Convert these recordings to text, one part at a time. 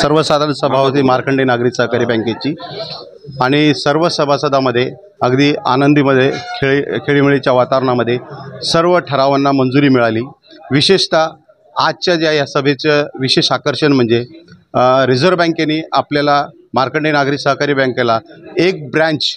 सर्वसाधारण सभा होती मार्कंडे नागरी सहकारी बँकेची आणि सर्व सभासदांमध्ये अगदी आनंदीमध्ये खेळीमेळीच्या वातावरणामध्ये सर्व ठरावांना मंजुरी मिळाली। विशेषतः आजच्या ज्या या सभेचं विशेष आकर्षण म्हणजे रिझर्व्ह बँकेने आपल्याला मार्कंडे नागरी सहकारी बँकेला एक ब्रँच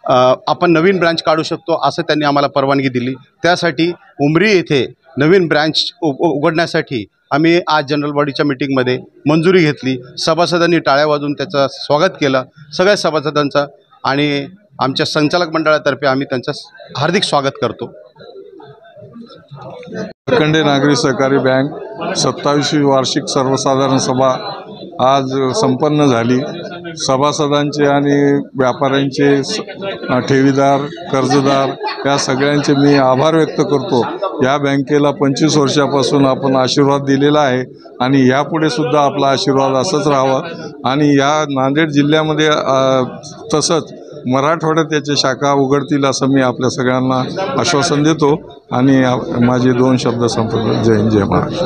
आपण नवीन ब्रँच काढू शकतो असं त्यांनी आम्हाला परवानगी दिली। त्यासाठी उमरी येथे नवीन ब्रँच उघडण्यासाठी आम्ही आज जनरल बॉडीच्या मीटिंगमध्ये मंजुरी घेतली। सभासदांनी टाळ्या वाजवून त्याचं स्वागत केलं सगळ्या सभासदांचं आणि आमच्या संचालक मंडळातर्फे आम्ही त्यांचं हार्दिक स्वागत करतो। मार्कंडे नागरी सहकारी बँक 27वी वार्षिक सर्वसाधारण सभा आज संपन्न झाली। सभासदांचे आणि व्यापाऱ्यांचे, ठेवीदार, कर्जदार या सगळ्यांचे मी आभार व्यक्त करतो। या बँकेला 25 वर्षापासून आपण आशीर्वाद दिलेला आहे आणि यापुढे सुद्धा आपला आशीर्वाद असंच राहावा आणि या नांदेड जिल्ह्यामध्ये तसंच मराठवाड्यात याच्या शाखा उघडतील असं मी आपल्या सगळ्यांना आश्वासन देतो आणि माझे 2 शब्द संपवतो। जय हिंद, जय महाराष्ट्र।